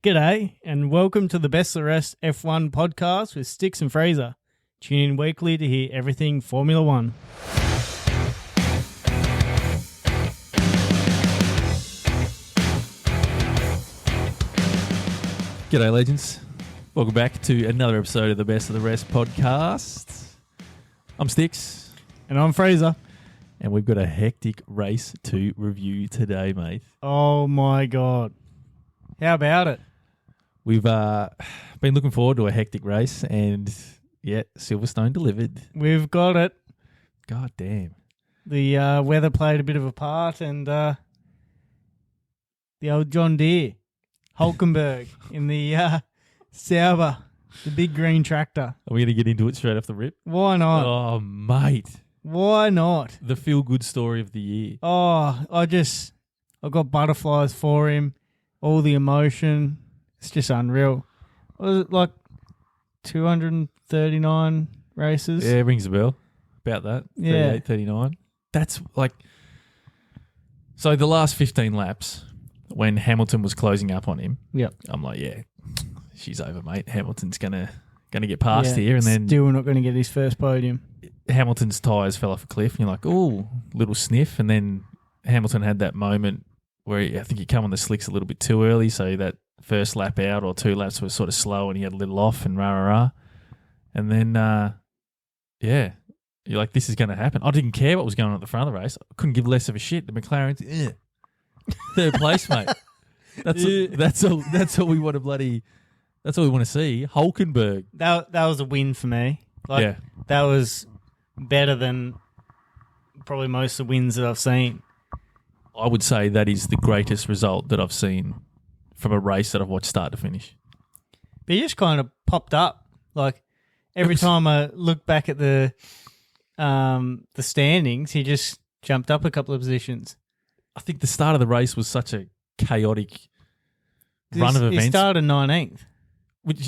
G'day, and welcome to the Best of the Rest F1 podcast with Sticks and Fraser. Tune in weekly to hear everything Formula One. G'day, legends. Welcome back to another episode of the Best of the Rest podcast. I'm Sticks. And I'm Fraser. And we've got a hectic race to review today, mate. Oh my God. How about it? We've been looking forward to a hectic race, and yeah, Silverstone delivered. We've got it. God damn. The weather played a bit of a part, and the old John Deere, Hulkenberg, in the Sauber, the big green tractor. Are we going to get into it straight off the rip? Why not? Oh, mate. Why not? The feel-good story of the year. Oh, I got butterflies for him. All the emotion. It's just unreal. Was it like 239 races? Yeah, rings a bell. About that. Yeah. 38, 39. That's like... So the last 15 laps, when Hamilton was closing up on him, yep. I'm like, yeah, she's over, mate. Hamilton's gonna get past here, and then still not going to get his first podium. Hamilton's tyres fell off a cliff, and you're like, oh, little sniff, and then Hamilton had that moment where I think he come on the slicks a little bit too early, so that first lap out or two laps was sort of slow, and he had a little off and rah. And then, yeah, you're like, this is going to happen. I didn't care what was going on at the front of the race. I couldn't give less of a shit. The McLaren's, third place, mate. That's all we want to bloody. That's all we want to see. Hulkenberg. That was a win for me. That was better than probably most of the wins that I've seen. I would say that is the greatest result that I've seen from a race that I've watched start to finish. But he just kind of popped up. Like every time I look back at the standings, he just jumped up a couple of positions. I think the start of the race was such a chaotic run of events. He started 19th.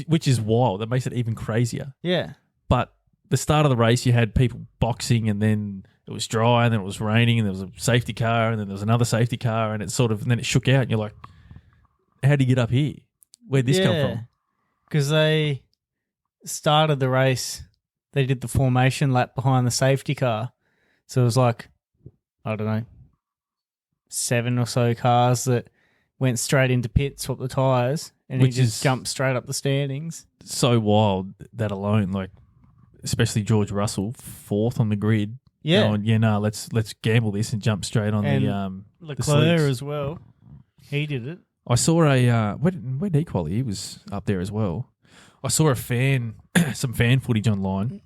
Which is wild. That makes it even crazier. Yeah. But the start of the race, you had people boxing, and then it was dry, and then it was raining, and there was a safety car, and then there was another safety car, and and then it shook out, and you're like, how'd he get up here? Where'd this come from? Because they started the race, they did the formation lap behind the safety car. So it was like, I don't know, 7 or so cars that went straight into pit, swapped the tyres, and he just jumped straight up the standings. So wild, that alone, like, especially George Russell, 4th on the grid. Yeah. Going, let's gamble this and jump straight on and Leclerc as well. He did it. I saw where did he qualify? He was up there as well. I saw some fan footage online.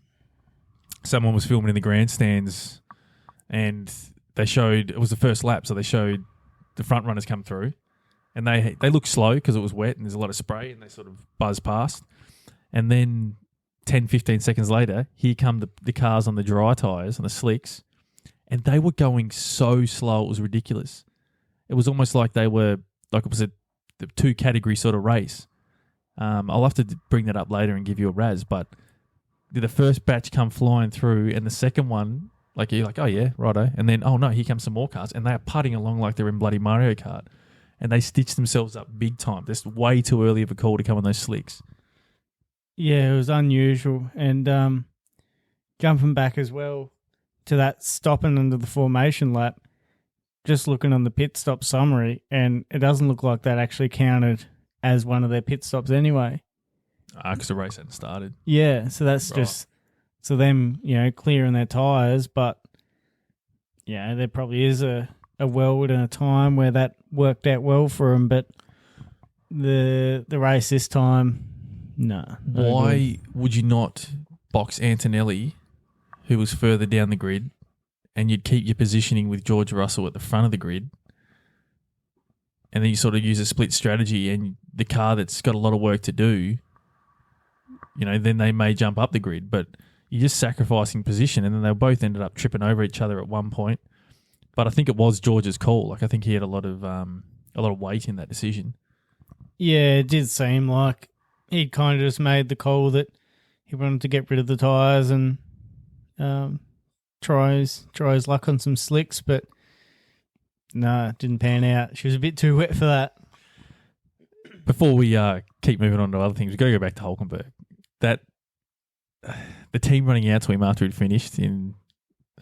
Someone was filming in the grandstands, and they showed, it was the first lap, so they showed the front runners come through, and they looked slow because it was wet and there's a lot of spray, and they sort of buzz past. And then 10, 15 seconds later, here come the cars on the dry tyres, on the slicks, and they were going so slow, it was ridiculous. It was almost like they were, like it was a two-category sort of race. I'll have to bring that up later and give you a razz, but the first batch come flying through, and the second one, like you're like, oh yeah, righto. And then, oh no, here comes some more cars, and they are putting along like they're in bloody Mario Kart. And they stitched themselves up big time. There's way too early of a call to come on those slicks. Yeah, it was unusual. And jumping back as well to that stopping under the formation lap, just looking on the pit stop summary, and it doesn't look like that actually counted as one of their pit stops anyway. Because the race hadn't started. Yeah, so that's right. Just so them, clearing their tyres, but there probably is a world and a time where that worked out well for them, but the race this time, no. Why would you not box Antonelli, who was further down the grid, and you'd keep your positioning with George Russell at the front of the grid, and then you sort of use a split strategy, and the car that's got a lot of work to do, then they may jump up the grid, but you're just sacrificing position, and then they both ended up tripping over each other at one point. But I think it was George's call. Like, I think he had a lot of weight in that decision. Yeah, it did seem like he kind of just made the call that he wanted to get rid of the tyres and try his luck on some slicks, but no, it didn't pan out. She was a bit too wet for that. Before we keep moving on to other things, we've got to go back to Hulkenberg. The team running out to him after he'd finished in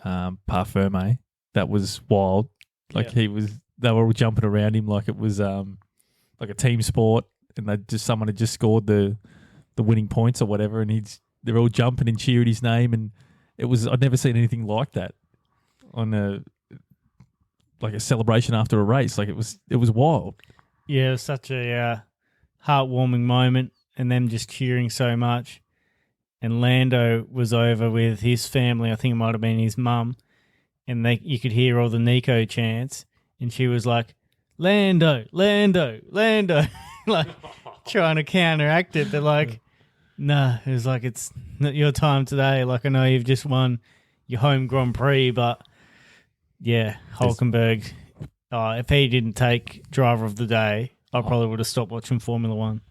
Parfume, that was wild. Like they were all jumping around him like it was like a team sport, and someone had just scored the winning points or whatever, and they're all jumping and cheering his name, and I'd never seen anything like that on a celebration after a race. Like it was wild. Yeah, it was such a heartwarming moment, and them just cheering so much. And Lando was over with his family. I think it might have been his mum, and you could hear all the Nico chants, and she was like, "Lando, Lando, Lando," like trying to counteract it. They're like, "Nah," it was like, "It's not your time today." Like, I know you've just won your home Grand Prix, but yeah, Hulkenberg. If he didn't take driver of the day, I probably would have stopped watching Formula One.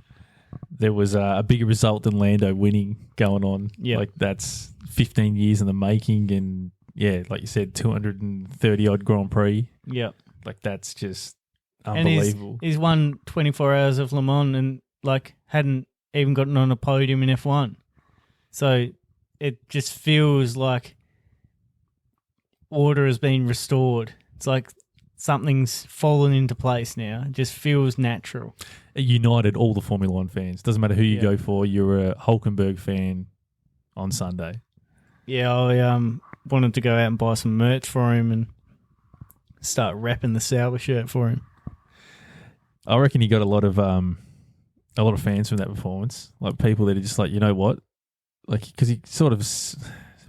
There was a bigger result than Lando winning going on. Yeah. Like that's 15 years in the making, and yeah, like you said, 230 odd Grand Prix. Yep. Like that's just unbelievable. And he's won 24 hours of Le Mans and like hadn't even gotten on a podium in F1. So it just feels like order has been restored. It's like something's fallen into place now. It just feels natural. It united all the Formula One fans. Doesn't matter who you go for. You're a Hulkenberg fan on Sunday. Yeah, I wanted to go out and buy some merch for him and start repping the Sauber shirt for him. I reckon he got a lot of fans from that performance. Like people that are just like, you know what? Like, because he sort of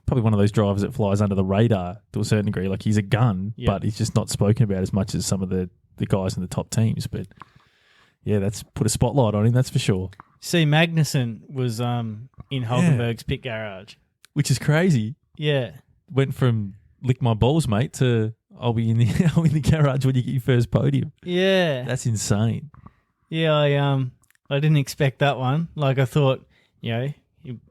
probably one of those drivers that flies under the radar to a certain degree. Like he's a gun, but he's just not spoken about as much as some of the guys in the top teams. But yeah, that's put a spotlight on him, that's for sure. See, Magnussen was in Hulkenberg's pit garage. Which is crazy. Yeah. Went from lick my balls, mate, to I'll be in the garage when you get your first podium. Yeah. That's insane. Yeah, I didn't expect that one. Like I thought, he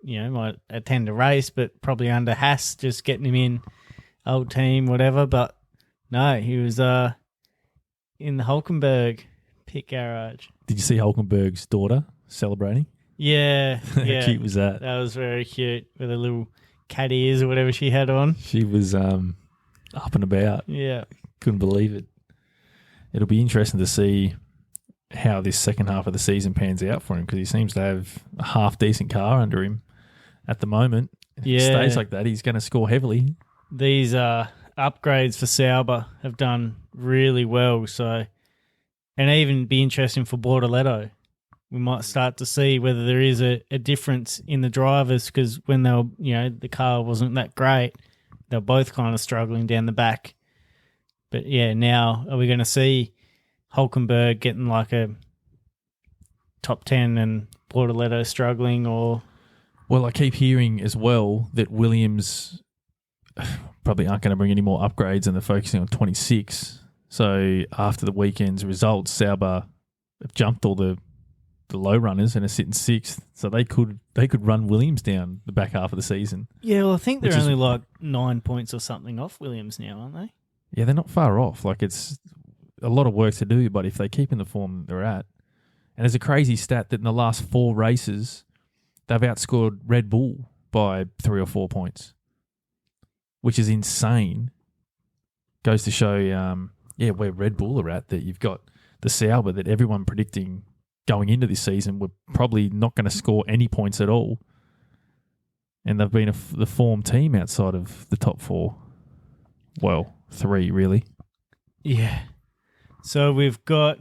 might attend a race, but probably under Haas, just getting him in old team, whatever. But no, he was in the Hulkenberg pit garage. Did you see Hulkenberg's daughter celebrating? Yeah. How cute was that? That was very cute with her little cat ears or whatever she had on. She was up and about. Yeah. Couldn't believe it. It'll be interesting to see how this second half of the season pans out for him, because he seems to have a half-decent car under him at the moment. If he stays like that, he's going to score heavily. These upgrades for Sauber have done really well. So, and even be interesting for Bortoletto. We might start to see whether there is a difference in the drivers, because when they were, the car wasn't that great, they were both kind of struggling down the back. But yeah, now are we going to see Hulkenberg getting like a top 10 and Bortoletto struggling, or? Well, I keep hearing as well that Williams probably aren't going to bring any more upgrades and they're focusing on 26. So after the weekend's results, Sauber have jumped all the low runners and are sitting sixth. So they could run Williams down the back half of the season. Yeah, well, I think they're only like 9 points or something off Williams now, aren't they? Yeah, they're not far off. Like it's a lot of work to do, but if they keep in the form they're at. And there's a crazy stat that in the last 4 races, they've outscored Red Bull by 3 or 4 points, which is insane. Goes to show, where Red Bull are at, that you've got the Sauber that everyone predicting going into this season were probably not going to score any points at all. And they've been the form team outside of the top 4. Well, 3 really. Yeah. So we've got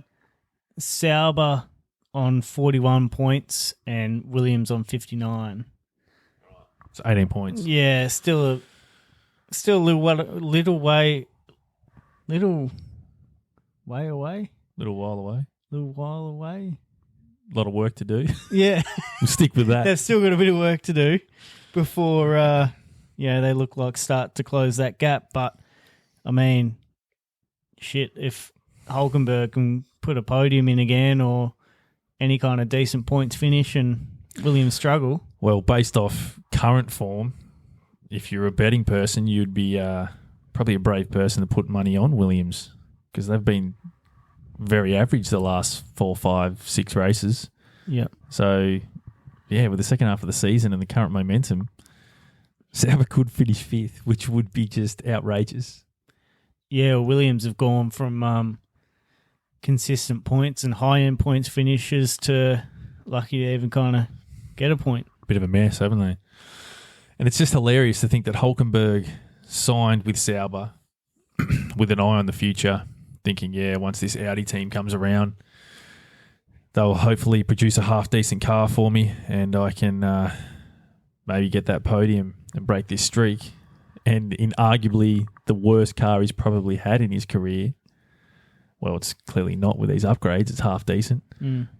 Sauber on 41 points and Williams on 59. It's 18 points. Yeah, still a little way away. Little while away. A lot of work to do. Yeah. We'll stick with that. They've still got a bit of work to do before they look like start to close that gap. But I mean, shit, if Hulkenberg can put a podium in again or any kind of decent points finish and Williams struggle. Well, based off current form, if you're a betting person, you'd be probably a brave person to put money on Williams, because they've been very average the last 4, 5, 6 races. Yeah. So, yeah, with the second half of the season and the current momentum, Sauber could finish 5th, which would be just outrageous. Yeah, Williams have gone from consistent points and high-end points finishes to lucky to even kind of get a point. Bit of a mess, haven't they? And it's just hilarious to think that Hulkenberg signed with Sauber with an eye on the future, thinking, yeah, once this Audi team comes around, they'll hopefully produce a half-decent car for me and I can maybe get that podium and break this streak. And in arguably the worst car he's probably had in his career, well, it's clearly not with these upgrades, it's half-decent,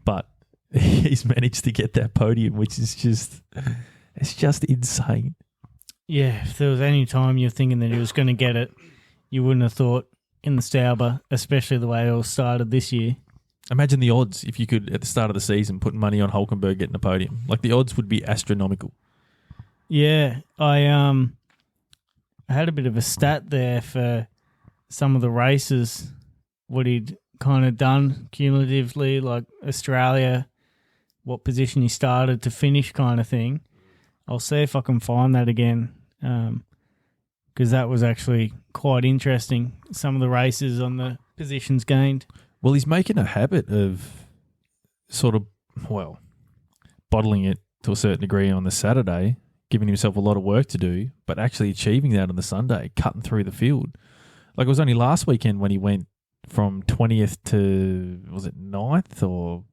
but he's managed to get that podium, which is just, it's just insane. Yeah, if there was any time you're thinking that he was going to get it, you wouldn't have thought in the Sauber, especially the way it all started this year. Imagine the odds if you could, at the start of the season, put money on Hulkenberg getting a podium. Like, the odds would be astronomical. Yeah, I had a bit of a stat there for some of the races, what he'd kind of done cumulatively, like Australia, what position he started to finish kind of thing. I'll see if I can find that again, because that was actually quite interesting, some of the races on the positions gained. Well, he's making a habit of sort of, well, bottling it to a certain degree on the Saturday, giving himself a lot of work to do, but actually achieving that on the Sunday, cutting through the field. Like, it was only last weekend when he went from 20th to, was it 9th or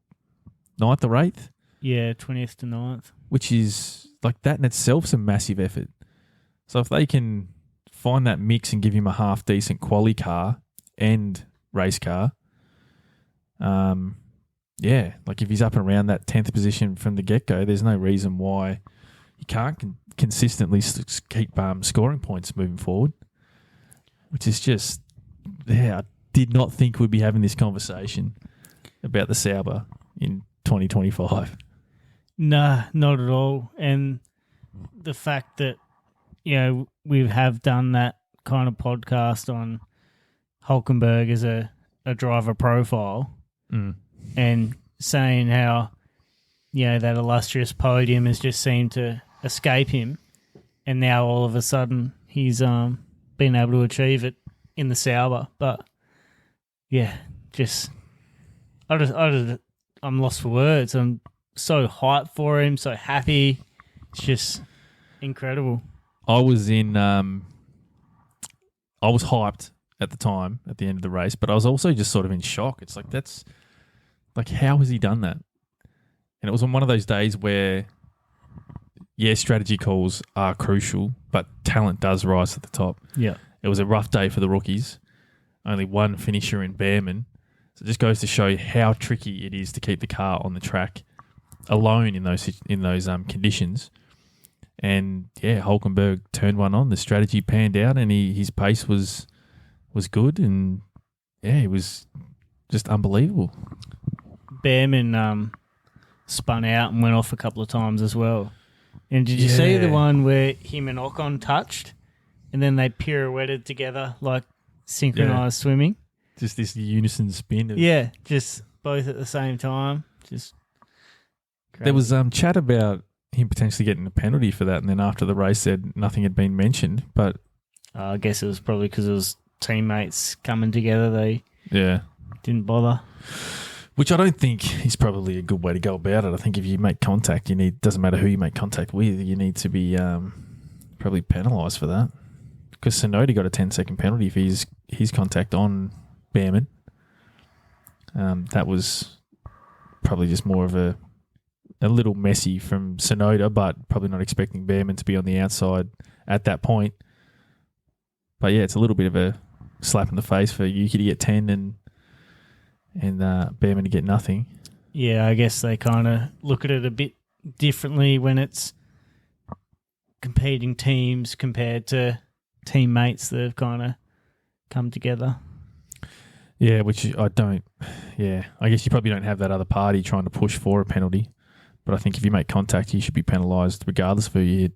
8th? Yeah, 20th to 9th. Which is, like, that in itself is a massive effort. So if they can find that mix and give him a half-decent quali car and race car, yeah, like if he's up and around that 10th position from the get-go, there's no reason why he can't consistently keep scoring points moving forward, which is just, yeah, I did not think we'd be having this conversation about the Sauber in 2025. Nah, not at all. And the fact that, you know, we have done that kind of podcast on Hulkenberg as a driver profile and saying how, you know, that illustrious podium has just seemed to escape him, and now all of a sudden he's been able to achieve it in the Sauber. But yeah, I'm lost for words. I'm so hyped for him, so happy. It's just incredible. I was hyped at the time, at the end of the race, but I was also just sort of in shock. It's like, that's like, how has he done that? And it was on one of those days where, yeah, strategy calls are crucial, but talent does rise to the top. Yeah. It was a rough day for the rookies. Only one finisher in Behrman. So it just goes to show how tricky it is to keep the car on the track alone in those conditions. And yeah, Hulkenberg turned one on. The strategy panned out, and his pace was good, and yeah, it was just unbelievable. Behrman spun out and went off a couple of times as well. And did you see the one where him and Ocon touched, and then they pirouetted together like synchronized swimming? Just this unison spin. Yeah, just both at the same time. Just crazy. There was chat about him potentially getting a penalty for that, and then after the race said nothing had been mentioned. But I guess it was probably because it was teammates coming together. They didn't bother. Which I don't think is probably a good way to go about it. I think if you make contact, doesn't matter who you make contact with, you need to be probably penalised for that. Because Tsunoda got a 10-second penalty for his contact on Behrman. That was probably just more of a little messy from Tsunoda, but probably not expecting Behrman to be on the outside at that point. But yeah, it's a little bit of a slap in the face for Yuki to get 10 and Behrman to get nothing. Yeah, I guess they kind of look at it a bit differently when it's competing teams compared to teammates that have kind of come together. Yeah, which I don't. Yeah, I guess you probably don't have that other party trying to push for a penalty. But I think if you make contact, you should be penalised regardless of who you hit.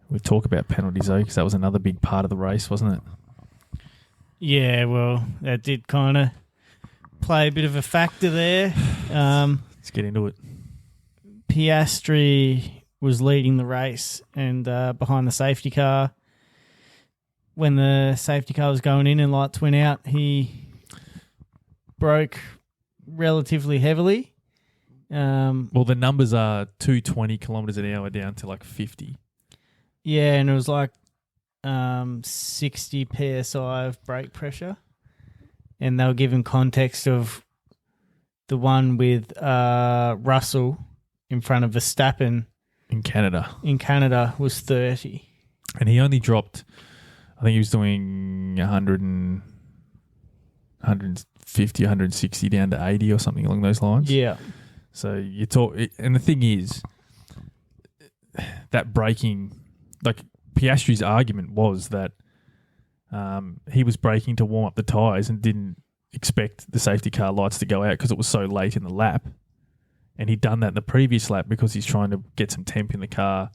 We talk about penalties though, because that was another big part of the race, wasn't it? Yeah, well, that did kind of play a bit of a factor there. Let's get into it. Piastri was leading the race and behind the safety car. When the safety car was going in and lights went out, he broke relatively heavily. Well, the numbers are 220 kilometres an hour down to like 50. Yeah, and it was like 60 psi of brake pressure. And they were given context of the one with Russell in front of Verstappen In Canada was 30. And he only dropped, I think he was doing 150, 160 down to 80 or something along those lines. Yeah. So you talk, and the thing is, that braking, like Piastri's argument was that he was braking to warm up the tyres and didn't expect the safety car lights to go out because it was so late in the lap. And he'd done that in the previous lap because he's trying to get some temp in the car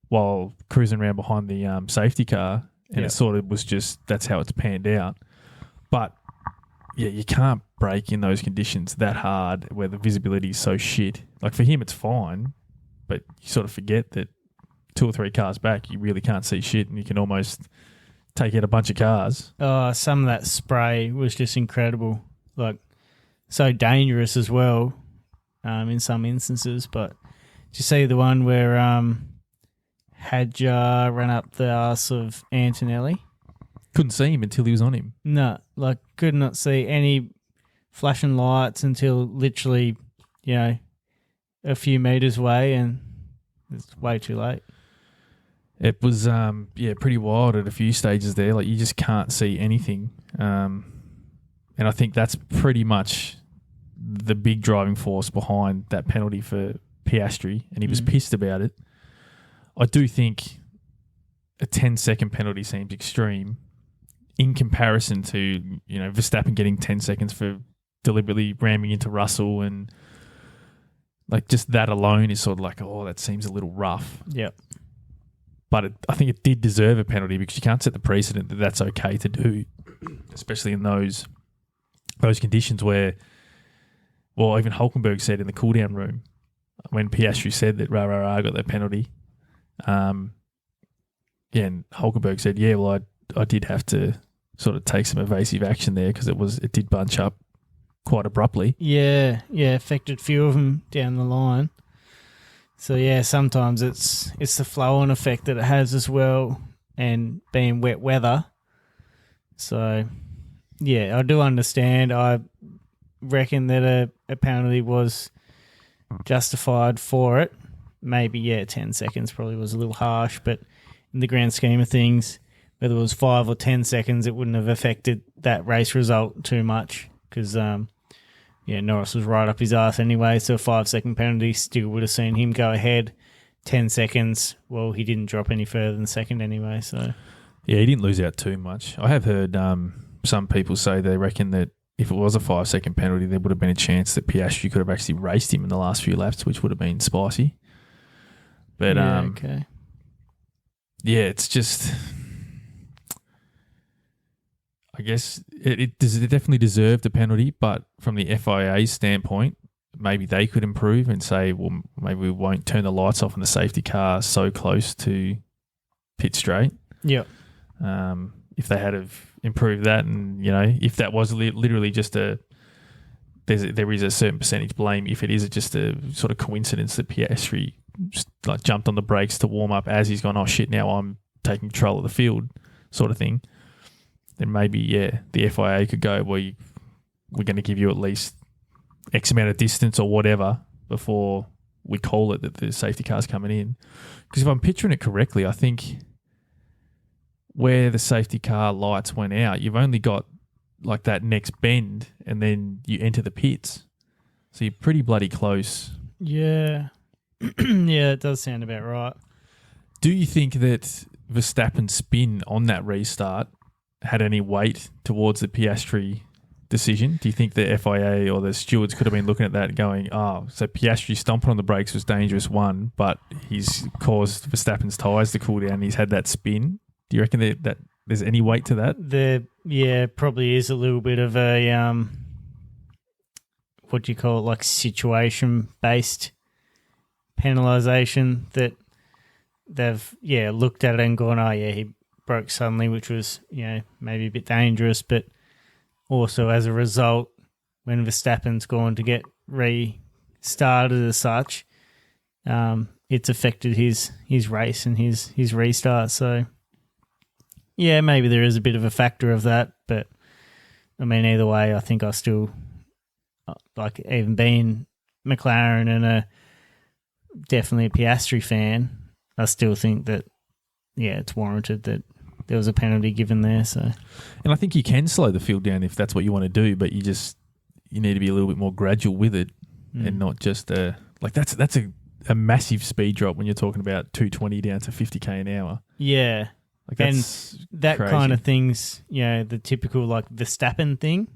while cruising around behind the safety car. And It sort of was just, that's how it's panned out. But yeah, you can't brake in those conditions that hard where the visibility is so shit. Like for him, it's fine, but you sort of forget that 2 or 3 cars back, you really can't see shit and you can almost take out a bunch of cars. Oh, some of that spray was just incredible. Like, so dangerous as well in some instances. But did you see the one where Hadjar ran up the arse of Antonelli? Couldn't see him until he was on him. No, like could not see any flashing lights until literally, a few metres away, and it's way too late. It was, pretty wild at a few stages there. Like, you just can't see anything. And I think that's pretty much the big driving force behind that penalty for Piastri, and he was pissed about it. I do think a 10-second penalty seems extreme in comparison to, Verstappen getting 10 seconds for deliberately ramming into Russell, and like just that alone is sort of like, oh, that seems a little rough. Yep. But I think it did deserve a penalty because you can't set the precedent that that's okay to do, especially in those conditions where, well, even Hulkenberg said in the cool-down room when Piastri said that rah, got that penalty. And Hulkenberg said, yeah, well, I did have to sort of take some evasive action there because it did bunch up quite abruptly. Yeah, affected a few of them down the line. So yeah, sometimes it's the flow-on effect that it has as well, and being wet weather. So yeah, I do understand. I reckon that a penalty was justified for it. Maybe 10 seconds probably was a little harsh, but in the grand scheme of things, whether it was 5 or 10 seconds, it wouldn't have affected that race result too much because Norris was right up his arse anyway, so a 5-second penalty still would have seen him go ahead. 10 seconds, well, he didn't drop any further than second anyway. So yeah, he didn't lose out too much. I have heard some people say they reckon that if it was a 5-second penalty, there would have been a chance that Piastri could have actually raced him in the last few laps, which would have been spicy. But okay. Yeah, it's just, I guess it definitely deserved a penalty, but from the FIA's standpoint, maybe they could improve and say, well, maybe we won't turn the lights off in the safety car so close to pit straight. Yep. If they had have improved that, and if that was literally just there is a certain percentage blame if it is just a sort of coincidence that Piastri just like jumped on the brakes to warm up as he's gone, oh shit, now I'm taking control of the field, sort of thing. Then maybe, the FIA could go, well, we're going to give you at least X amount of distance or whatever before we call it that the safety car's coming in. Because if I'm picturing it correctly, I think where the safety car lights went out, you've only got like that next bend and then you enter the pits. So you're pretty bloody close. Yeah. Yeah, it does sound about right. Do you think that Verstappen's spin on that restart had any weight towards the Piastri decision? Do you think the FIA or the stewards could have been looking at that and going, oh, so Piastri stomping on the brakes was dangerous, one, but he's caused Verstappen's tyres to cool down and he's had that spin? Do you reckon that there's any weight to that? There probably is a little bit of a what do you call it, like situation-based penalisation that they've, looked at it and gone, oh, yeah, he broke suddenly, which was, maybe a bit dangerous, but also as a result, when Verstappen's gone to get restarted as such, it's affected his race and his restart. So, yeah, maybe there is a bit of a factor of that, but I mean, either way, I think I still, like, even being McLaren and definitely a Piastri fan, I still think that, it's warranted that there was a penalty given there. So, and I think you can slow the field down if that's what you want to do, but you need to be a little bit more gradual with it and not just that's a massive speed drop when you're talking about 220 down to 50k an hour. Yeah. Like and that crazy. kind of thing's, the typical like Verstappen thing.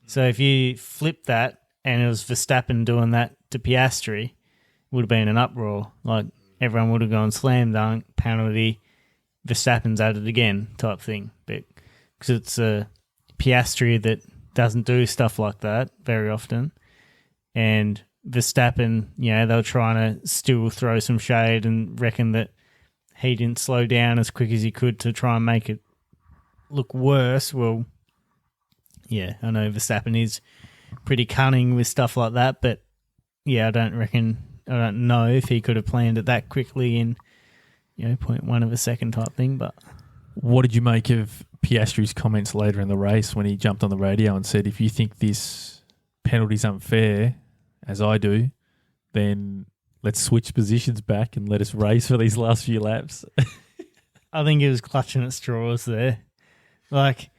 So if you flip that and it was Verstappen doing that to Piastri, it would have been an uproar. Like everyone would have gone slam dunk, penalty, Verstappen's at it again type thing. But because it's a Piastri that doesn't do stuff like that very often. And Verstappen, they were trying to still throw some shade and reckon that he didn't slow down as quick as he could to try and make it look worse. Well, yeah, I know Verstappen is pretty cunning with stuff like that, but I don't know if he could have planned it that quickly in, 0.1 of a second type thing. But what did you make of Piastri's comments later in the race when he jumped on the radio and said, if you think this penalty's unfair, as I do, then let's switch positions back and let us race for these last few laps? I think he was clutching at straws there. Like,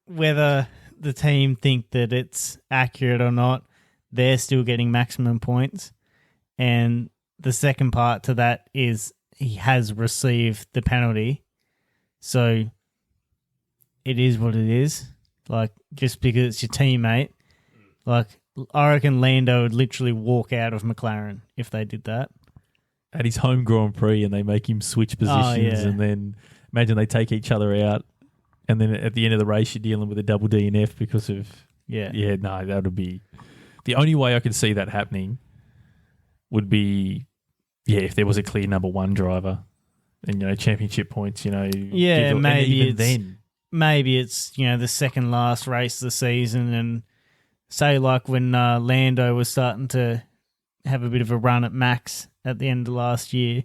whether the team think that it's accurate or not, they're still getting maximum points. And the second part to that is he has received the penalty. So it is what it is. Like, just because it's your teammate. Like, I reckon Lando would literally walk out of McLaren if they did that. At his home Grand Prix and they make him switch positions and then imagine they take each other out and then at the end of the race you're dealing with a double DNF because of... no, that would be... The only way I could see that happening would be, if there was a clear number one driver and, championship points, maybe it's, the second last race of the season and say like when Lando was starting to have a bit of a run at Max at the end of last year,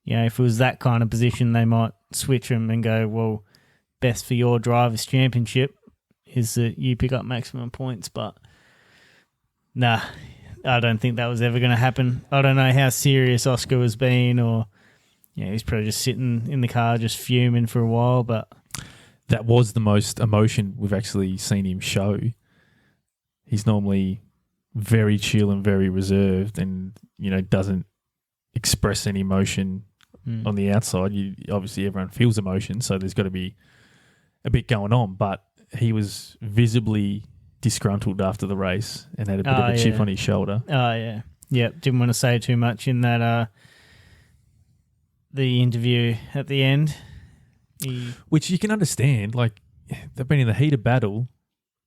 if it was that kind of position, they might switch him and go, well, best for your driver's championship is that you pick up maximum points. But nah, I don't think that was ever going to happen. I don't know how serious Oscar was being, or he's probably just sitting in the car just fuming for a while. But that was the most emotion we've actually seen him show. He's normally very chill and very reserved and, doesn't express any emotion on the outside. Obviously, everyone feels emotion, so there's got to be a bit going on. But he was visibly disgruntled after the race and had a bit of a chip on his shoulder. Oh, yeah. Yep, didn't want to say too much in that the interview at the end. Which you can understand. Like, they've been in the heat of battle.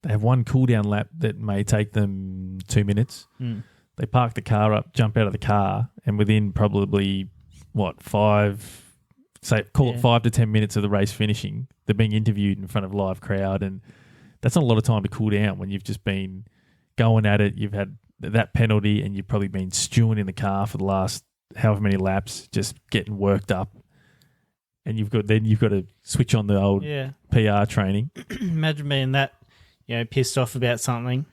They have one cool-down lap that may take them 2 minutes. They park the car up, jump out of the car, and within probably, 5 to 10 minutes of the race finishing, they're being interviewed in front of a live crowd, and that's not a lot of time to cool down when you've just been going at it. You've had that penalty, and you've probably been stewing in the car for the last however many laps, just getting worked up. And you've got to switch on the old PR training. Imagine being that, pissed off about something.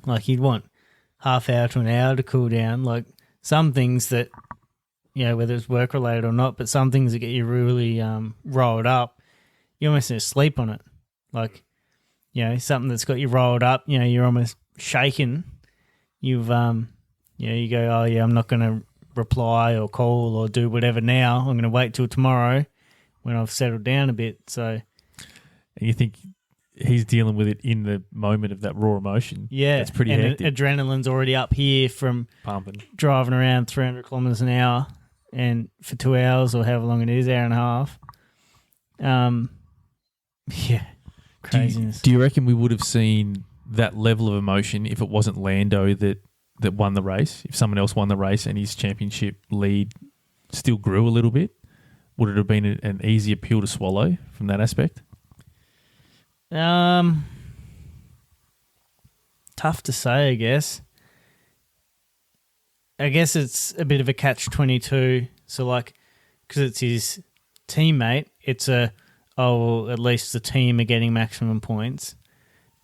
Like, you'd want half hour to an hour to cool down. Like, some things that, whether it's work related or not, but some things that get you really rolled up, you almost need to sleep on it. Like, something that's got you rolled up, you're almost shaking. You've, you go, oh yeah, I'm not going to reply or call or do whatever now. I'm going to wait till tomorrow when I've settled down a bit. So, and you think he's dealing with it in the moment of that raw emotion. Yeah, it's pretty hectic. Adrenaline's already up here from pumping, driving around 300 kilometers an hour, and for 2 hours or however long it is, hour and a half. Yeah, craziness. Do you reckon we would have seen that level of emotion if it wasn't Lando that won the race? If someone else won the race and his championship lead still grew a little bit, would it have been an easier pill to swallow from that aspect? Tough to say, I guess. I guess it's a bit of a catch-22. So, like, because it's his teammate, it's at least the team are getting maximum points.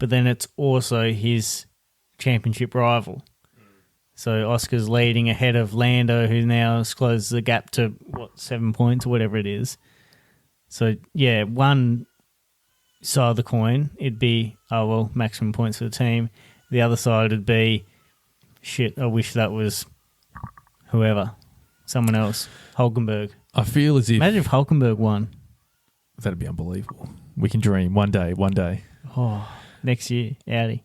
But then it's also his championship rival. So Oscar's leading ahead of Lando, who now has closed the gap to, 7 points or whatever it is. So, yeah, one side of the coin, it'd be, maximum points for the team. The other side would be, shit, I wish that was whoever, someone else, Hulkenberg. I feel as if... Imagine if Hulkenberg won. That'd be unbelievable. We can dream. One day. Oh, next year, Audi.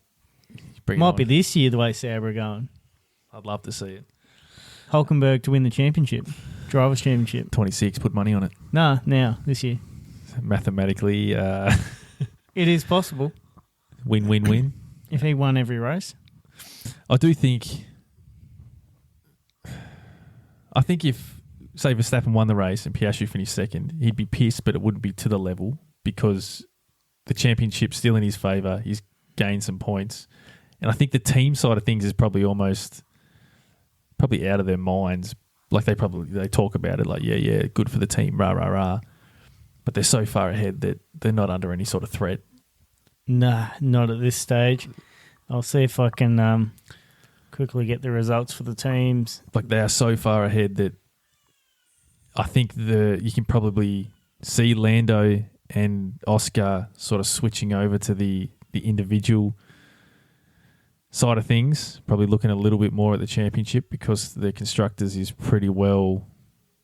Might be this year the way Sauber are going. I'd love to see it. Hulkenberg to win the championship, Drivers' Championship. 26, put money on it. No, now, this year. Mathematically... It is possible. Win. If he won every race. I think if, say, Verstappen won the race and Piastri finished second, he'd be pissed, but it wouldn't be to the level because the championship's still in his favour. He's gained some points. And I think the team side of things is probably out of their minds. Like they talk about it like, yeah, good for the team, rah, rah, rah. But they're so far ahead that they're not under any sort of threat. Nah, not at this stage. I'll see if I can quickly get the results for the teams. Like they are so far ahead that I think you can probably see Lando and Oscar sort of switching over to the individual side of things, probably looking a little bit more at the championship because the constructors is pretty well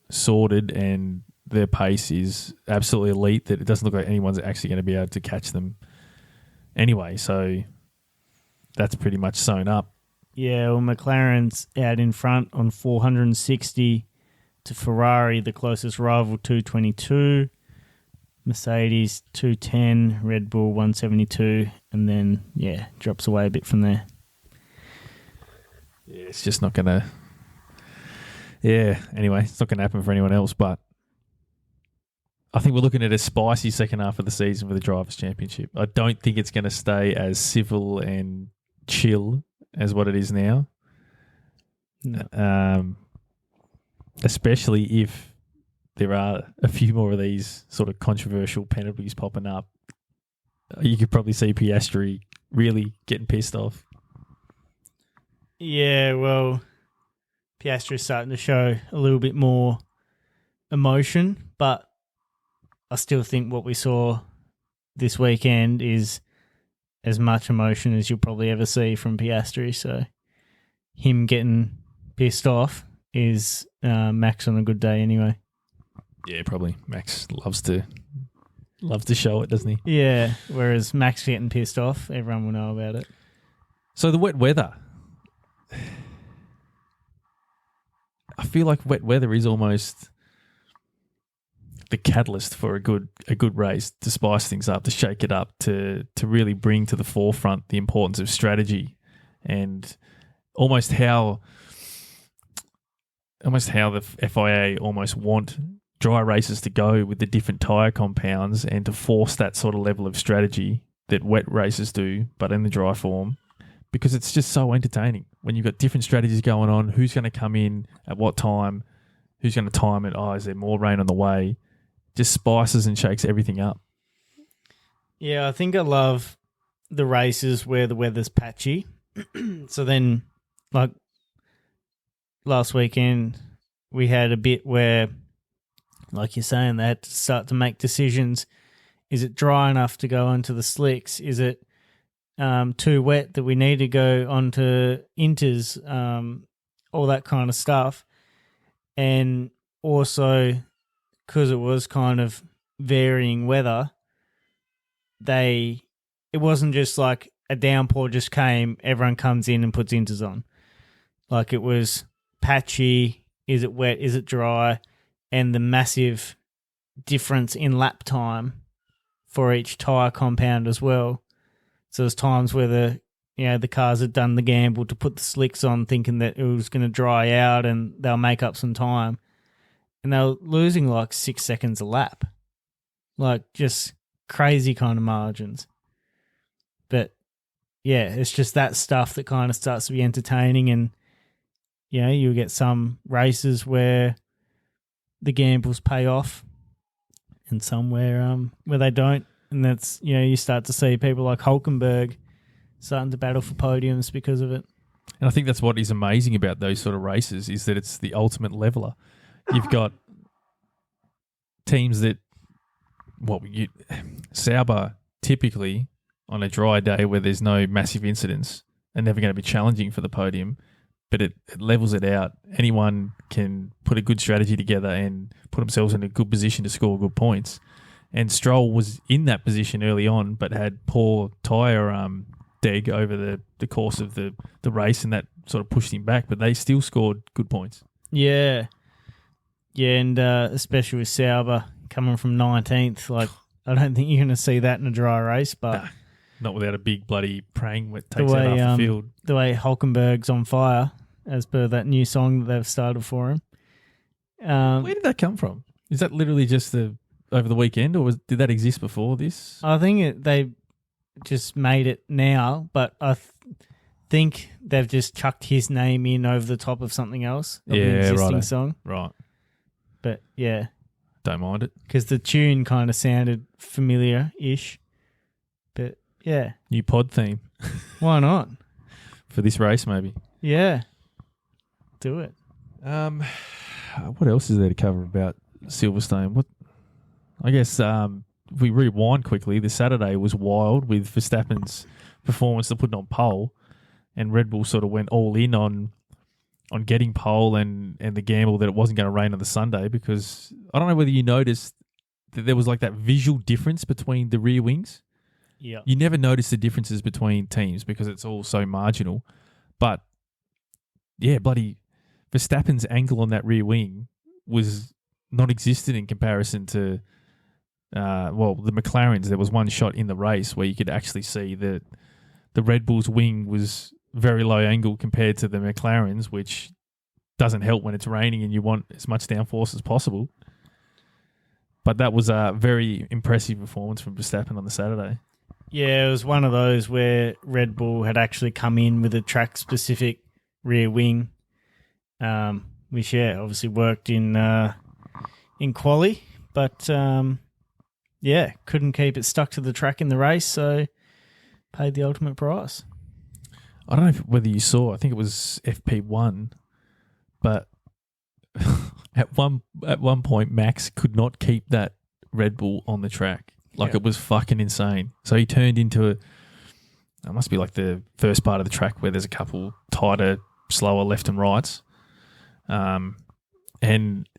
sorted and their pace is absolutely elite, that it doesn't look like anyone's actually going to be able to catch them anyway. So that's pretty much sewn up. Yeah, well, McLaren's out in front on 460 to Ferrari, the closest rival, 222. Mercedes, 210. Red Bull, 172. And then, drops away a bit from there. Yeah, it's just not going to... Yeah, anyway, it's not going to happen for anyone else, but I think we're looking at a spicy second half of the season for the Drivers' Championship. I don't think it's going to stay as civil and chill as what it is now. No. Especially if there are a few more of these sort of controversial penalties popping up. You could probably see Piastri really getting pissed off. Yeah, well, Piastri's starting to show a little bit more emotion, but I still think what we saw this weekend is as much emotion as you'll probably ever see from Piastri. So him getting pissed off is Max on a good day anyway. Yeah, probably. Max loves to show it, doesn't he? Yeah, whereas Max getting pissed off, everyone will know about it. So the wet weather. I feel like wet weather is almost the catalyst for a good race, to spice things up, to shake it up, to really bring to the forefront the importance of strategy and almost how the FIA almost want dry races to go with the different tyre compounds and to force that sort of level of strategy that wet races do, but in the dry form, because it's just so entertaining when you've got different strategies going on. Who's going to come in at what time? Who's going to time it? Oh, is there more rain on the way? Just spices and shakes everything up. Yeah, I think I love the races where the weather's patchy. So then, like last weekend, we had a bit where, like you're saying, they had to start to make decisions. Is it dry enough to go onto the slicks? Is it too wet that we need to go onto inters? All that kind of stuff. And also, because it was kind of varying weather, it wasn't just like a downpour just came, everyone comes in and puts inters on. Like it was patchy, is it wet, is it dry, and the massive difference in lap time for each tyre compound as well. So there's times where the cars had done the gamble to put the slicks on thinking that it was going to dry out and they'll make up some time. And they were losing like 6 seconds a lap. Like just crazy kind of margins. But yeah, it's just that stuff that kind of starts to be entertaining, and you get some races where the gambles pay off and some where they don't. And that's, you start to see people like Hulkenberg starting to battle for podiums because of it. And I think that's what is amazing about those sort of races, is that it's the ultimate leveler. You've got teams that, Sauber typically on a dry day where there's no massive incidents are never going to be challenging for the podium, but it levels it out. Anyone can put a good strategy together and put themselves in a good position to score good points. And Stroll was in that position early on, but had poor tyre deg over the course of the race, and that sort of pushed him back, but they still scored good points. Yeah. Yeah, and especially with Sauber coming from 19th, like I don't think you're going to see that in a dry race, but... Nah, not without a big bloody prang that takes out half the field. The way Hulkenberg's on fire, as per that new song that they've started for him. Where did that come from? Is that literally just over the weekend, or did that exist before this? I think they just made it now, but I think they've just chucked his name in over the top of something else, of an existing song. Right. But yeah. Don't mind it. Because the tune kind of sounded familiar-ish. But yeah. New pod theme. Why not? For this race, maybe. Yeah. Do it. What else is there to cover about Silverstone? I guess if we rewind quickly, the Saturday was wild with Verstappen's performance to put on pole, and Red Bull sort of went all in on getting pole and the gamble that it wasn't going to rain on the Sunday, because I don't know whether you noticed that there was like that visual difference between the rear wings. Yeah. You never notice the differences between teams because it's all so marginal. But yeah, bloody Verstappen's angle on that rear wing was non-existent in comparison to the McLarens. There was one shot in the race where you could actually see that the Red Bull's wing was very low angle compared to the McLarens, which doesn't help when it's raining and you want as much downforce as possible. But that was a very impressive performance from Verstappen on the Saturday. Yeah, it was one of those where Red Bull had actually come in with a track-specific rear wing, which, obviously worked in quali, but, couldn't keep it stuck to the track in the race, so paid the ultimate price. I don't know whether you saw, I think it was FP1, but at one point, Max could not keep that Red Bull on the track. It was fucking insane. So he turned into it must be like the first part of the track where there's a couple tighter, slower left and rights. And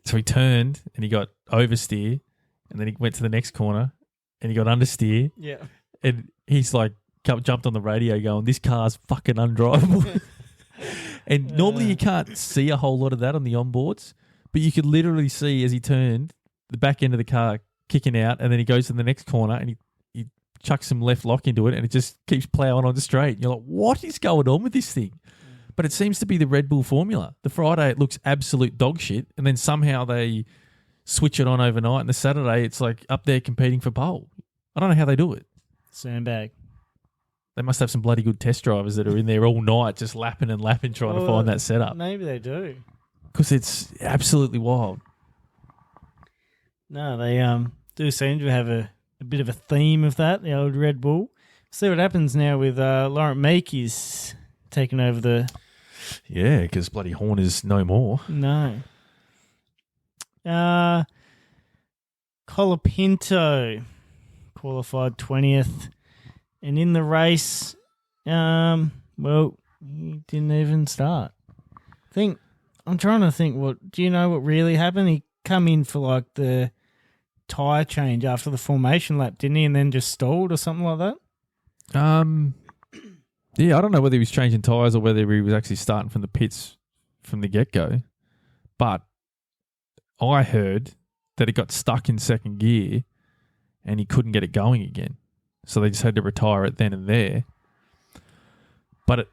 so he turned and he got oversteer, and then he went to the next corner and he got understeer. Yeah. And he's like, jumped on the radio going, this car's fucking undrivable. And normally you can't see a whole lot of that on the onboards, but you could literally see as he turned, the back end of the car kicking out, and then he goes to the next corner and he chucks some left lock into it, and it just keeps plowing on the straight. And you're like, what is going on with this thing? But it seems to be the Red Bull formula. The Friday, it looks absolute dog shit, and then somehow they switch it on overnight, and the Saturday, it's like up there competing for pole. I don't know how they do it. Sandbag. They must have some bloody good test drivers that are in there all night just lapping and lapping trying to find that setup. Maybe they do. Because it's absolutely wild. No, they do seem to have a bit of a theme of that, the old Red Bull. See what happens now with Laurent Meek is taking over the... Yeah, because bloody Horn is no more. No. Colapinto qualified 20th. And in the race, he didn't even start. I'm trying to think, do you know what really happened? He come in for like the tyre change after the formation lap, didn't he? And then just stalled or something like that? Yeah, I don't know whether he was changing tyres or whether he was actually starting from the pits from the get-go. But I heard that it got stuck in second gear and he couldn't get it going again. so they just had to retire it then and there. But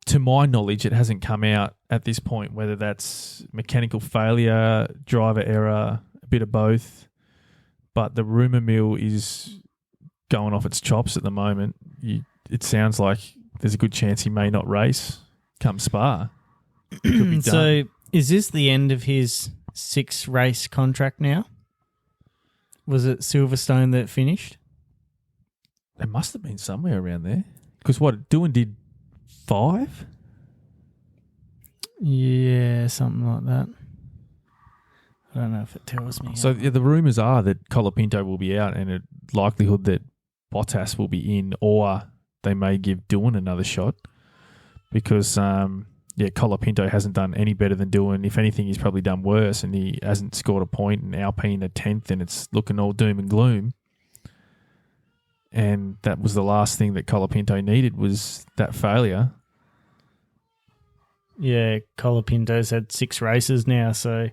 to my knowledge, it hasn't come out at this point, whether that's mechanical failure, driver error, a bit of both. But the rumour mill is going off its chops at the moment. It sounds like there's a good chance he may not race come Spa. Could be So done. is this the end of his 6-race contract now? Was it Silverstone that finished? It must have been somewhere around there. Because what, Doohan did 5? Yeah, something like that. I don't know if it tells me. So the rumours are that Colapinto will be out and a likelihood that Bottas will be in, or they may give Doohan another shot because, Colapinto hasn't done any better than Doohan. If anything, he's probably done worse and he hasn't scored a point, and Alpine a 10th, and it's looking all doom and gloom. And that was the last thing that Colapinto needed, was that failure. Yeah, Colapinto's had 6 races now, so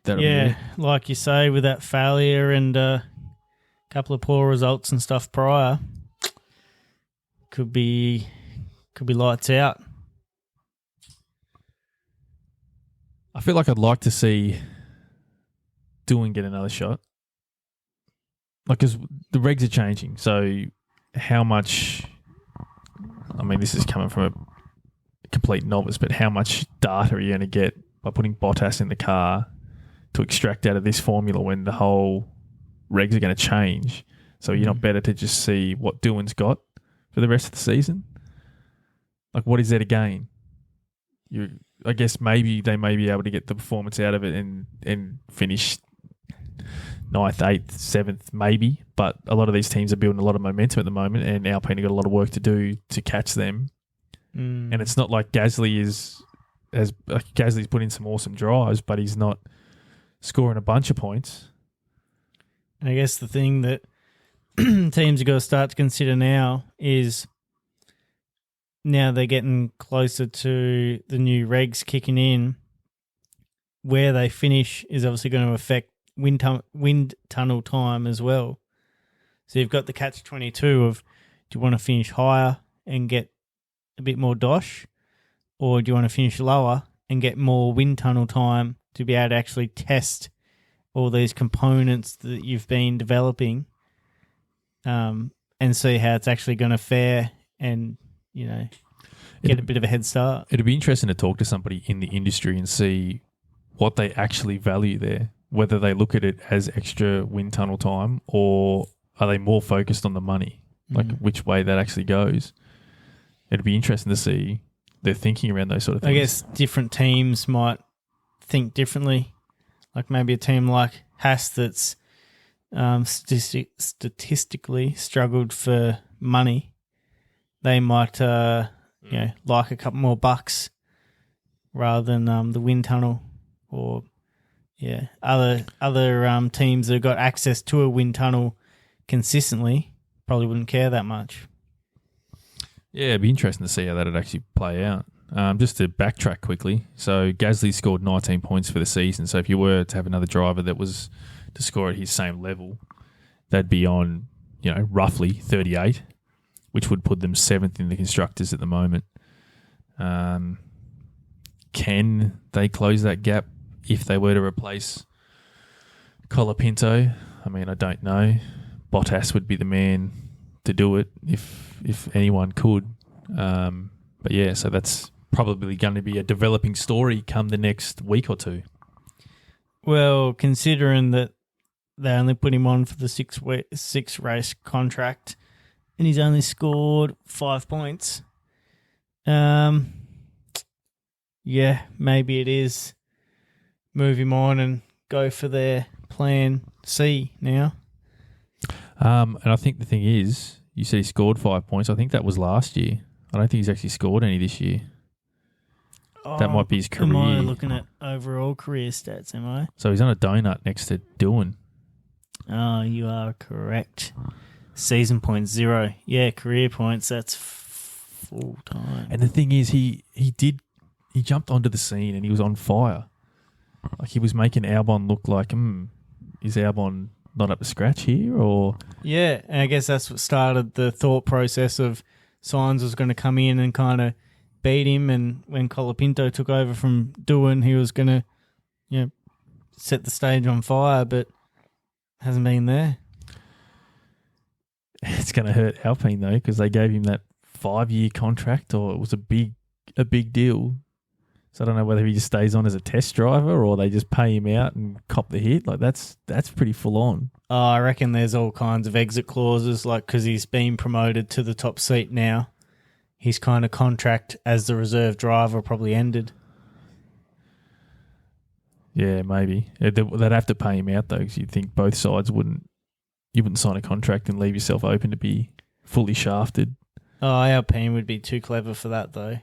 That'll be it. like you say, with that failure and a couple of poor results and stuff prior, could be lights out. I feel like I'd like to see Doohan get another shot. Like, because the regs are changing. So how much, I mean, this is coming from a complete novice, but how much data are you going to get by putting Bottas in the car to extract out of this formula when the whole regs are going to change? So you're not better to just see what Doohan's got for the rest of the season? Like, what is there to gain? I guess maybe they may be able to get the performance out of it and finish 9th, 8th, 7th, maybe. But a lot of these teams are building a lot of momentum at the moment, and Alpine have got a lot of work to do to catch them. And it's not like Gasly's put in some awesome drives, but he's not scoring a bunch of points. I guess the thing that teams have got to start to consider now is, now they're getting closer to the new regs kicking in, where they finish is obviously going to affect wind tunnel time as well. So you've got the catch-22 of, do you want to finish higher and get a bit more dosh, or do you want to finish lower and get more wind tunnel time to be able to actually test all these components that you've been developing, and see how it's actually going to fare and, get a bit of a head start. It'd be interesting to talk to somebody in the industry and see what they actually value there, whether they look at it as extra wind tunnel time or are they more focused on the money, like which way that actually goes. It'd be interesting to see their thinking around those sort of things. I guess different teams might think differently. Like maybe a team like Haas that's statistically struggled for money, they might like a couple more bucks rather than the wind tunnel, or other teams that have got access to a wind tunnel consistently probably wouldn't care that much. Yeah, it'd be interesting to see how that'd actually play out. Just to backtrack quickly, so Gasly scored 19 points for the season. So if you were to have another driver that was to score at his same level, they'd be on, roughly 38, which would put them 7th in the constructors at the moment. Can they close that gap if they were to replace Colapinto? I mean, I don't know. Bottas would be the man to do it if anyone could. But yeah, so that's probably going to be a developing story come the next week or two. Well, considering that they only put him on for the 6-race contract and he's only scored 5 points, maybe it is move him on and go for their plan C now. And I think the thing is, you said he scored 5 points. I think that was last year. I don't think he's actually scored any this year. That might be his career. Am I looking at overall career stats, am I? So he's on a donut next to Doohan. Oh, you are correct. Season points 0. Yeah, career points, that's full time. And the thing is, he jumped onto the scene and he was on fire. Like, he was making Albon look like, is Albon not up to scratch here, or Yeah, and I guess that's what started the thought process of Sainz was going to come in and kind of beat him, and when Colapinto took over from Doohan, he was going to, set the stage on fire, but hasn't been there. it's going to hurt Alpine though, because they gave him that 5-year contract, or it was a big deal. So I don't know whether he just stays on as a test driver or they just pay him out and cop the hit. Like that's pretty full on. Oh, I reckon there's all kinds of exit clauses, like because he's been promoted to the top seat now. His kind of contract as the reserve driver probably ended. Yeah, maybe. They'd have to pay him out though, because you'd think both sides wouldn't sign a contract and leave yourself open to be fully shafted. Oh, Alpine would be too clever for that though.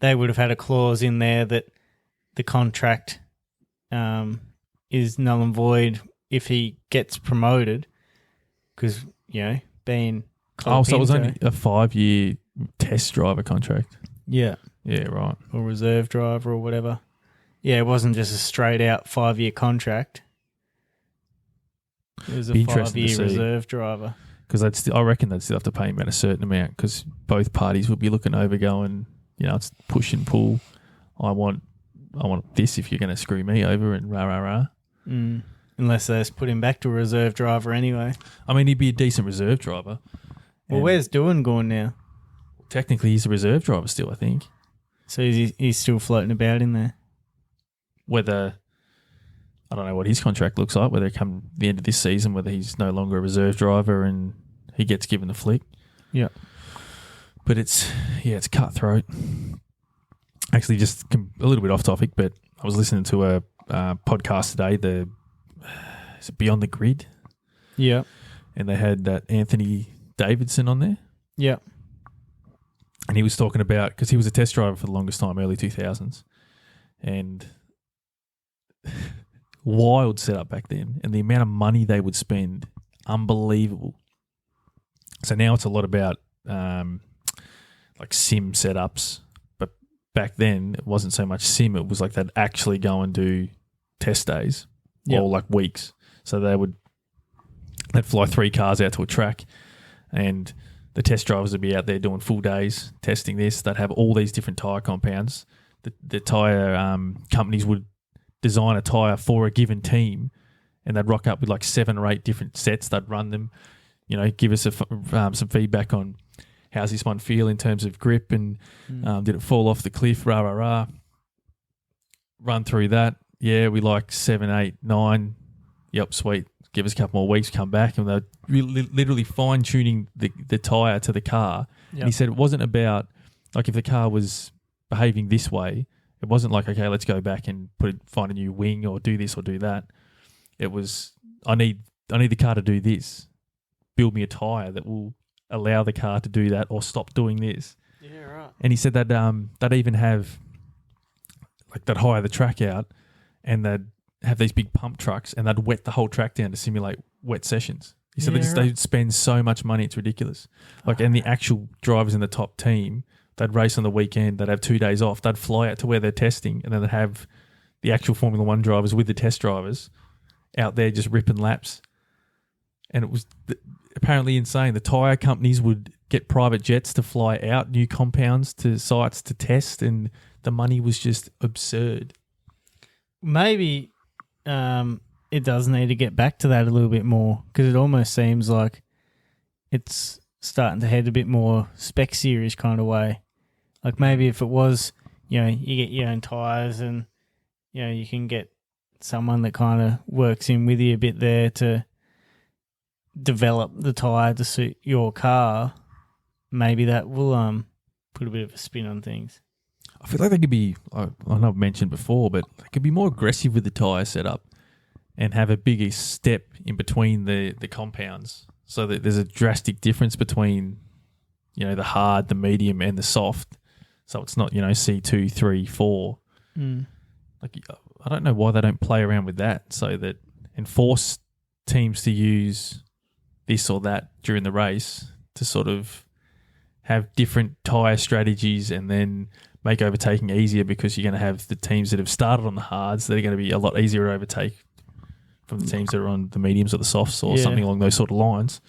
They would have had a clause in there that the contract is null and void if he gets promoted, because being so it was only a 5-year test driver contract. Yeah, right, or reserve driver or whatever. Yeah, it wasn't just a straight out 5-year contract. It was a 5-year reserve driver. Because I reckon they'd still have to pay him at a certain amount, because both parties would be looking over, going, it's push and pull. I want this if you're going to screw me over, and rah. Unless they just put him back to a reserve driver anyway. I mean, he'd be a decent reserve driver. Well, where's Doohan going now? Technically, he's a reserve driver still, I think. So he's still floating about in there? Whether, I don't know what his contract looks like, whether come the end of this season, whether he's no longer a reserve driver and he gets given the flick. Yeah. But it's cutthroat. Actually, just a little bit off topic, but I was listening to a podcast today, is it Beyond the Grid? Yeah. And they had that Anthony Davidson on there. Yeah. And he was talking about, because he was a test driver for the longest time, early 2000s. And wild setup back then. And the amount of money they would spend, unbelievable. So now it's a lot about like sim setups. But back then, it wasn't so much sim. It was like they'd actually go and do test days or like weeks. So they'd fly 3 cars out to a track, and the test drivers would be out there doing full days testing this. They'd have all these different tyre compounds. The tyre companies would design a tyre for a given team, and they'd rock up with like 7 or 8 different sets. They'd run them, give us some feedback on how's this one feel in terms of grip, and did it fall off the cliff, rah. Run through that. Yeah, we like 7, 8, 9. Yep, sweet. Give us a couple more weeks, come back, and they're literally fine-tuning the tyre to the car. Yep. And he said it wasn't about, like, if the car was behaving this way, it wasn't like, okay, let's go back and find a new wing or do this or do that. It was, I need the car to do this. Build me a tyre that will allow the car to do that or stop doing this. Yeah, right. And he said that they'd even have, like, they'd hire the track out and they'd have these big pump trucks and they'd wet the whole track down to simulate wet sessions. He said they'd spend so much money, it's ridiculous. Like, and the actual drivers in the top team, they'd race on the weekend, they'd have 2 days off, they'd fly out to where they're testing, and then they'd have the actual Formula One drivers with the test drivers out there just ripping laps. And it was apparently insane. The tyre companies would get private jets to fly out new compounds to sites to test, and the money was just absurd. Maybe it does need to get back to that a little bit more, because it almost seems like it's starting to head a bit more spec series kind of way. Like maybe if it was, you get your own tyres and, you can get someone that kind of works in with you a bit there to develop the tyre to suit your car, maybe that will put a bit of a spin on things. I feel like they could be, I know I've mentioned before, but they could be more aggressive with the tyre setup and have a bigger step in between the compounds, so that there's a drastic difference between, the hard, the medium, and the soft. So it's not, C2, 3, 4. Like, I don't know why they don't play around with that, so that and force teams to use this or that during the race to sort of have different tyre strategies and then make overtaking easier, because you're going to have the teams that have started on the hards that are going to be a lot easier to overtake from the teams that are on the mediums or the softs or Yeah. something along those sort of lines.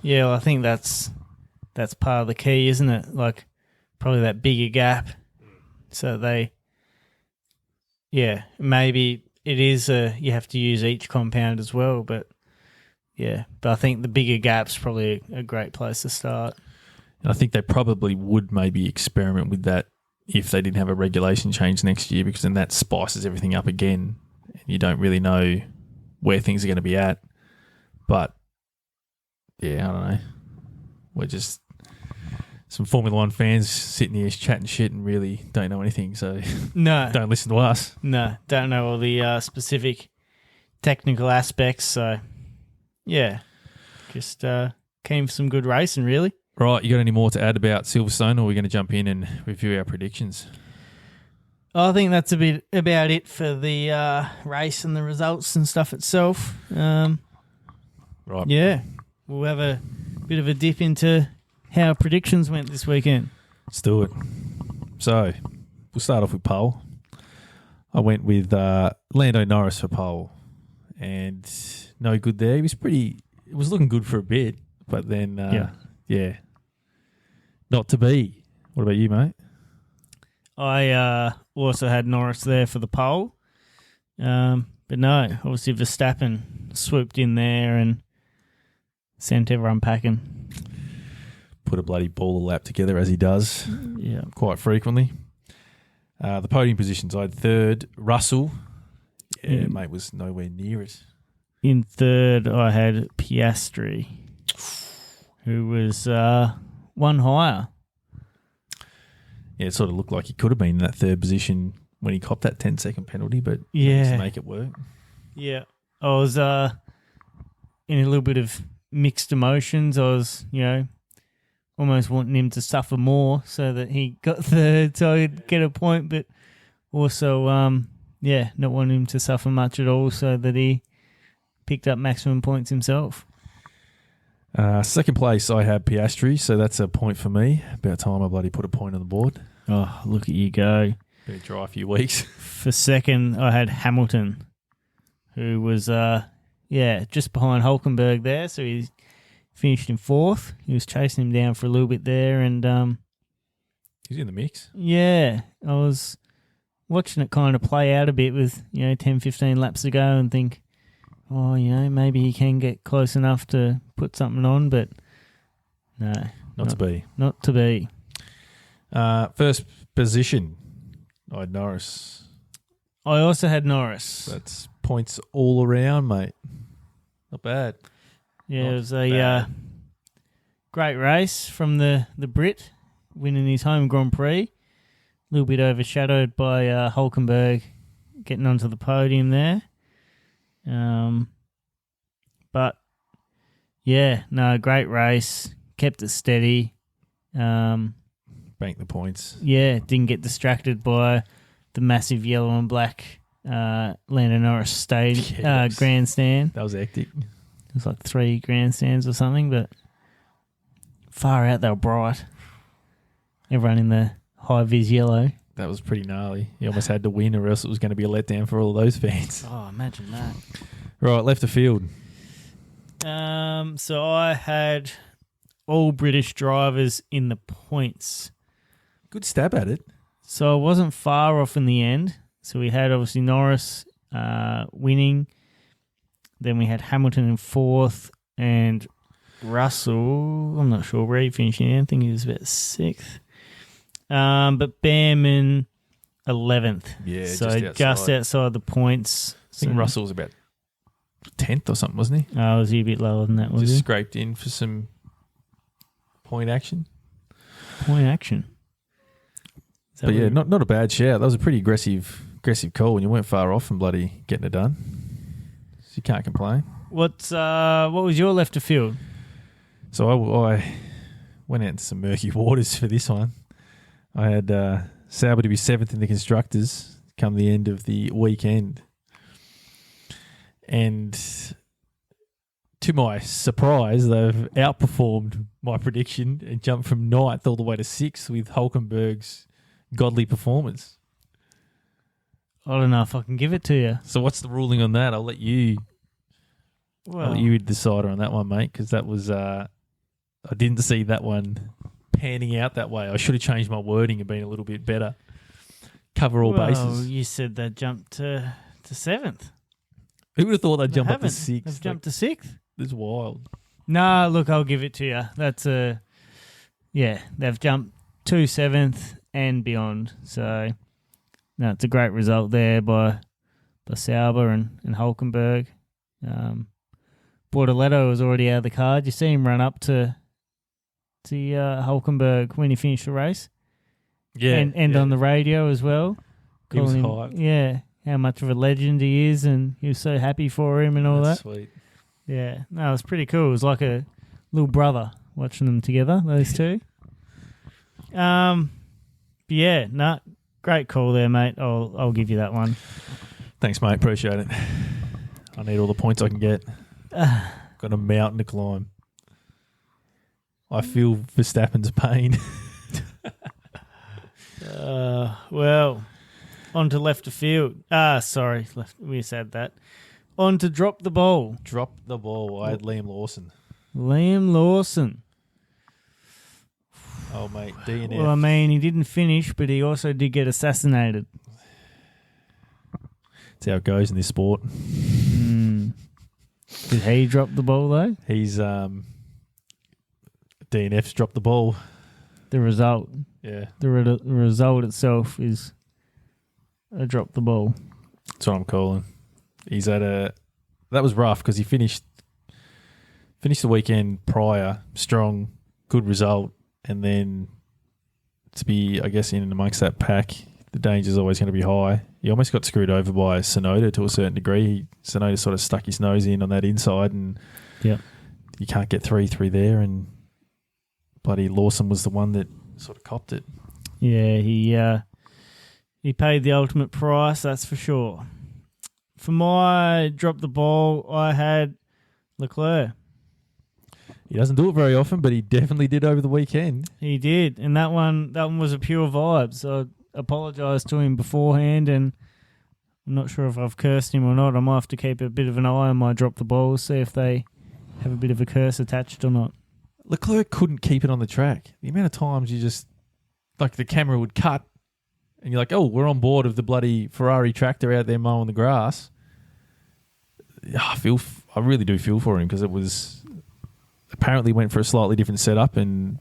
Yeah, well, I think that's part of the key, isn't it? Like, probably that bigger gap. So maybe it is you have to use each compound as well, but I think the bigger gap's probably a great place to start. And I think they probably would maybe experiment with that if they didn't have a regulation change next year, because then that spices everything up again and you don't really know where things are going to be at. But, yeah, I don't know. We're just some Formula One fans sitting here chatting shit and really don't know anything, so No. don't listen to us. No, don't know all the specific technical aspects, so yeah, just keen for some good racing, really. Right, you got any more to add about Silverstone, or are we going to jump in and review our predictions? I think that's a bit about it for the race and the results and stuff itself. Right. Yeah, we'll have a bit of a dip into how predictions went this weekend. Let's do it. So, we'll start off with pole. I went with Lando Norris for pole, and no good there. It was looking good for a bit, but then, not to be. What about you, mate? I also had Norris there for the pole, but no, obviously Verstappen swooped in there and sent everyone packing. Put a bloody ball a lap together, as he does quite frequently. The podium positions, I had third, Russell. Yeah, mate, was nowhere near it. In third, I had Piastri, who was one higher. Yeah, it sort of looked like he could have been in that third position when he copped that 10-second penalty, but Yeah. to make it work. Yeah. I was in a little bit of mixed emotions. I was, almost wanting him to suffer more so that he got third so he'd get a point, but also, not wanting him to suffer much at all so that he picked up maximum points himself. Second place, I had Piastri, so that's a point for me. About time I bloody put a point on the board. Oh, look at you go. Been a dry few weeks. For second, I had Hamilton, who was, just behind Hulkenberg there, so he finished in fourth. He was chasing him down for a little bit there, and He's in the mix. yeah, I was watching it kind of play out a bit with 10, 15 laps to go, and think, maybe he can get close enough to put something on, but no, Not to be. Not to be. First position, I had Norris. I also had Norris. That's points all around, mate. Not bad. Yeah, Not it was a bad. great race from the Brit, winning his home Grand Prix. A little bit overshadowed by Hulkenberg getting onto the podium there. But, great race. Kept it steady. Bank the points. Didn't get distracted by the massive yellow and black Lando Norris stage grandstand. That was hectic. It was like 3 grandstands or something, but far out, they were bright. Everyone in the high-vis yellow. That was pretty gnarly. You almost had to win, or else it was going to be a letdown for all of those fans. Oh, imagine that. Right, left of field. So I had all British drivers in the points. Good stab at it. So I wasn't far off in the end. So we had obviously Norris winning. Then we had Hamilton in fourth and Russell, I'm not sure where he finished in. I think he was about 6th. But Behrman 11th. Yeah, so just outside the points. I think Russell was about 10th or something, wasn't he? Oh, was he a bit lower than that, was Just he? scraped in for some point action. Point action. But yeah, not a bad shout. That was a pretty aggressive call, and you weren't far off from bloody getting it done. So you can't complain. What was your left of field? So I went out into some murky waters for this one. I had Sauber to be 7th in the Constructors come the end of the weekend. And to my surprise, they've outperformed my prediction and jumped from 9th all the way to 6th with Hulkenberg's godly performance. I don't know if I can give it to you. So what's the ruling on that? I'll let you I'll let you be the decider on that one, mate, because that was I didn't see that one panning out that way. I should have changed my wording and been a little bit better. Cover all bases. You said they jumped to 7th. Who would have thought they'd jump up to 6th? They've jumped to 6th. It's wild. Nah, look, I'll give it to you. That's they've jumped to 7th and beyond. So, no, it's a great result there by Sauber and Hulkenberg. Bortoletto was already out of the car. Did you see him run up to Hulkenberg when he finished the race? Yeah. And on the radio as well. He was hyped. Yeah, how much of a legend he is, and he was so happy for him and all That's that. Sweet. Yeah, no, it was pretty cool. It was like a little brother watching them together, those two. Great call there, mate. I'll give you that one. Thanks, mate. Appreciate it. I need all the points I can get. Got a mountain to climb. I feel Verstappen's pain. Well, on to left of field. We said that. On to drop the ball. Drop the ball. I had Liam Lawson. Liam Lawson. Oh, mate. DNF. Well, I mean, he didn't finish, but he also did get assassinated. That's how it goes in this sport. Did he drop the ball, though? He's DNF's dropped the ball. The result. Yeah. The result itself is a drop the ball. That's what I'm calling. He's at that was rough because he finished the weekend prior, strong, good result, and then to be, I guess, in and amongst that pack, the danger's always going to be high. He almost got screwed over by Tsunoda to a certain degree. Tsunoda sort of stuck his nose in on that inside, and you can't get three there, and bloody Lawson was the one that sort of copped it. Yeah, he paid the ultimate price, that's for sure. For my drop the ball, I had Leclerc. He doesn't do it very often, but he definitely did over the weekend. He did, and that one was a pure vibe. So I apologise to him beforehand, and I'm not sure if I've cursed him or not. I might have to keep a bit of an eye on my drop the balls, see if they have a bit of a curse attached or not. Leclerc couldn't keep it on the track. The amount of times you just, like, the camera would cut and you're like, oh, we're on board of the bloody Ferrari tractor out there mowing the grass. I really do feel for him because it was apparently went for a slightly different setup, and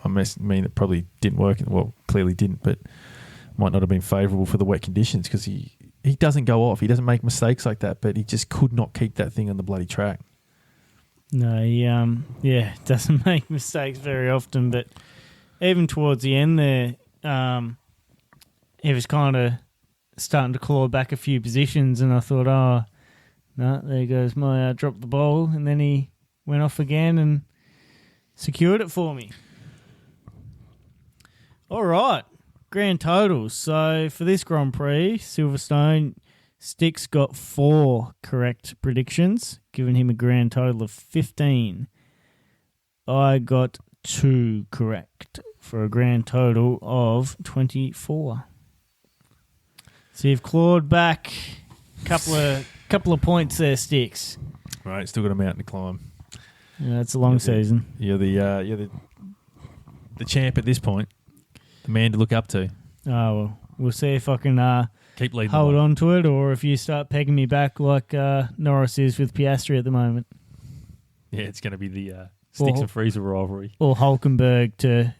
I mean it probably didn't work. Well, clearly didn't, but might not have been favourable for the wet conditions because he doesn't go off. He doesn't make mistakes like that, but he just could not keep that thing on the bloody track. No, he doesn't make mistakes very often, but even towards the end there, he was kind of starting to claw back a few positions, and I thought, oh, no, there goes my drop the ball, and then he went off again and secured it for me. All right, grand totals. So for this Grand Prix, Silverstone, Sticks got 4 correct predictions, giving him a grand total of 15. I got 2 correct for a grand total of 24. So you've clawed back a couple of points there, Sticks. Right, still got a mountain to climb. Yeah, it's a long season. You're the champ at this point, the man to look up to. Oh, well, we'll see if I can keep leading. Hold on to it, or if you start pegging me back like Norris is with Piastri at the moment. Yeah, it's going to be the Sticks and Freezer rivalry. Or Hulkenberg to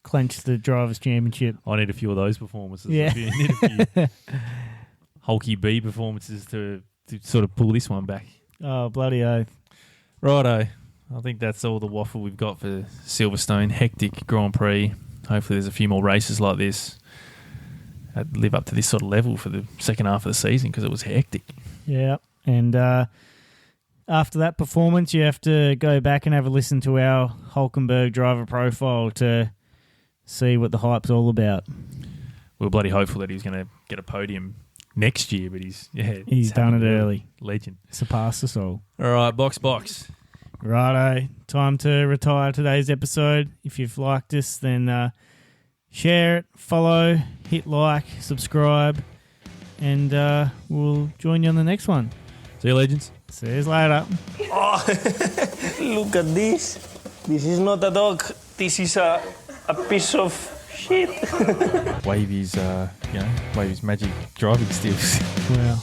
clench the Drivers' Championship. I need a few of those performances. Yeah. I need a few Hulky B performances to sort of pull this one back. Oh, bloody oath. Righto. I think that's all the waffle we've got for Silverstone. Hectic Grand Prix. Hopefully there's a few more races like this that live up to this sort of level for the second half of the season because it was hectic. Yeah, and after that performance, you have to go back and have a listen to our Hulkenberg driver profile to see what the hype's all about. We were bloody hopeful that he was going to get a podium next year, but he's done it early. Legend. Surpassed us all. All right, box. Righto, time to retire today's episode. If you've liked us, then share it, follow, hit like, subscribe, and we'll join you on the next one. See you, legends. See you later. Oh, look at this. This is not a dog. This is a piece of shit. Wavey's, Wavey's magic driving skills. Wow.